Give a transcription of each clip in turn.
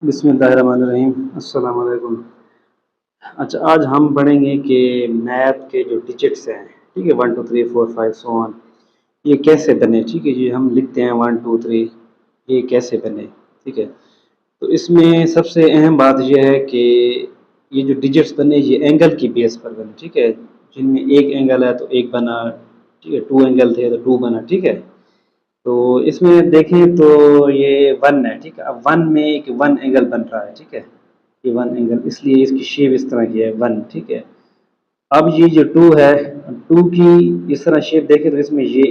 बिस्मिल्लाहिर्रहमानिर्रहीम। अस्सलाम वालेकुम। अच्छा, आज हम पढ़ेंगे कि मैथ के जो डिजिट्स हैं, ठीक है, 1 2 3 4 5 सो ऑन, ये कैसे बने। ठीक है जी, हम लिखते हैं 1 2 3, ये कैसे बने। ठीक है, तो इसमें सबसे अहम बात यह है कि ये जो डिजिट्स बने ये एंगल की बेस पर बने। ठीक है, जिनमें एक एंगल है तो एक बना, ठीक है, 2 एंगल थे तो 2 बना। ठीक है, तो इसमें देखें तो ये 1 है। ठीक है, अब 1 में एक 1 एंगल बन रहा है। ठीक है, ये 1 एंगल, इसलिए इसकी शेप इस तरह की है 1। ठीक है, अब ये जो 2 है, 2 की इस तरह शेप देखें तो इसमें ये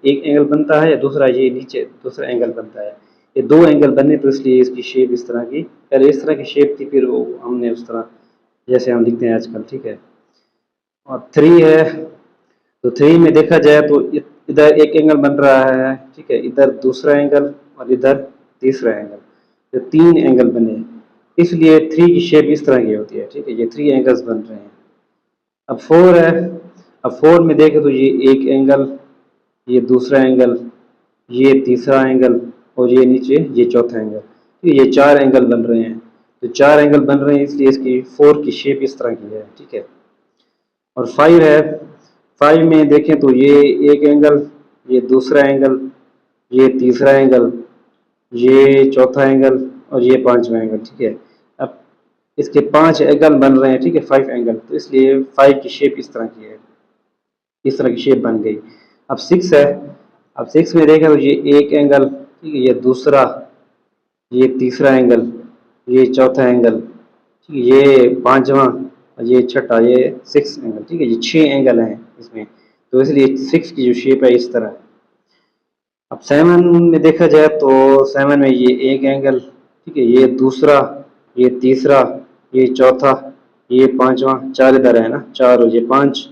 एक एंगल बनता है, दूसरा ये नीचे दूसरा एंगल बनता है। ये 2 एंगल बने तो इसलिए इसकी शेप इस तरह की, पहले इस तरह की शेप थी, फिर वो हमने उस तरह जैसे हम लिखते हैं आजकल। ठीक है, और 3 है, तो 3 में देखा जाए तो इधर एक एंगल बन रहा है। ठीक है, इधर दूसरा एंगल और इधर तीसरा एंगल, तो 3 एंगल बने, इसलिए 3 की शेप इस तरह की होती है। ठीक है, ये 3 एंगल्स बन रहे हैं। अब 4 है, अब 4 में देखें तो ये एक एंगल, ये दूसरा एंगल, ये तीसरा एंगल और ये नीचे ये चौथा एंगल, तो ये 4 एंगल बन रहे हैं। तो 4 एंगल बन रहे हैं, इसलिए इसकी 4 की शेप इस तरह की है। ठीक है, और 5 है, 5 में देखें तो ये एक एंगल, ये दूसरा एंगल, ये तीसरा एंगल, ये चौथा एंगल और ये पांचवा एंगल। ठीक है, अब इसके 5 एंगल बन रहे हैं। ठीक है, 5 एंगल, तो इसलिए 5 की शेप इस तरह की है, इस तरह की शेप बन गई। अब 6 है, अब 6 में देखा तो ये एक एंगल, ठीक है, ये दूसरा, ये तीसरा एंगल, ये चौथा एंगल, ठीक है, ये पांचवा और ये छठा, ये 6 एंगल। ठीक है, ये 6 एंगल हैं इसमें, तो इसलिए 6 की जो शेप है इस तरह है। अब 7 में देखा जाए तो 7 में ये एक एंगल, ठीक है, ये दूसरा, ये तीसरा, ये चौथा, ये पांचवा, 4 इधर है ना, 4 और ये 5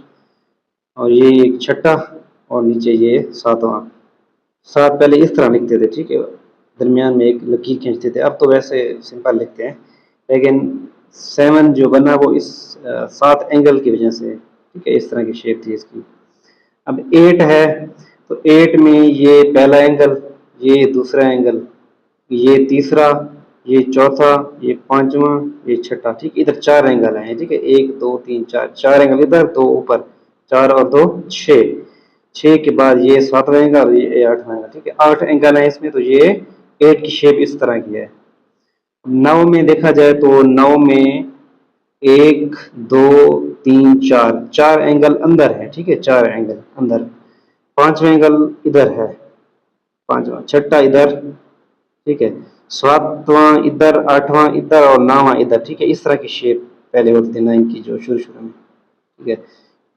और ये एक छठा और नीचे ये सातवां। 7 पहले इस तरह लिखते थे, ठीक है, दरमियान में एक लकीर खींचते थे, अब तो वैसे सिंपल लिखते हैं, लेकिन 7 जो बना वो इस 7 एंगल की वजह से। ठीक है, इस तरह की शेप थी इसकी। अब 8 है, तो 8 में ये पहला एंगल, ये दूसरा एंगल, ये तीसरा, ये चौथा, ये पांचवा, ये छठा। ठीक, इधर 4 एंगल हैं। ठीक है, 1 2 3 4, 4 एंगल इधर, 2 ऊपर, 4 और 2 6, 6 के बाद ये 7वां एंगल और ये 8वां एंगल। ठीक है, 8 एंगल है इसमें, तो ये 8 की शेप इस तरह की है। 9 में देखा जाए तो 9 में 1 2 3 4, 4 एंगल अंदर है। ठीक है, 4 एंगल अंदर, 5वां एंगल इधर है, 5वां, छठा इधर, ठीक है, 7वां इधर, 8वां इधर और 9वां इधर। ठीक है, इस तरह की शेप पहले होती थी 9 की जो शुरू शुरू में। ठीक है,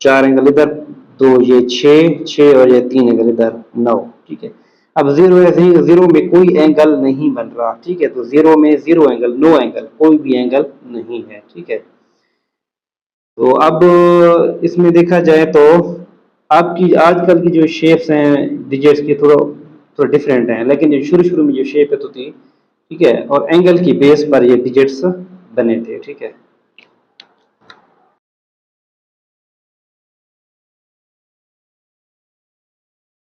4 एंगल इधर, 2 ये 6 और ये 3 एंगल इधर, 9। ठीक है, अब 0 है, 0 में कोई एंगल नहीं बन रहा। ठीक है, तो 0 में 0 एंगल, नो एंगल, कोई भी एंगल नहीं है। ठीक है, तो अब इसमें देखा जाए तो आपकी आजकल की जो शेप्स हैं डिजिट्स की, थोड़ा डिफरेंट हैं, लेकिन जो शुरू शुरू में जो शेप है तो थी, ठीक है, और एंगल की बेस पर ये डिजिट्स बने थे। ठीक है।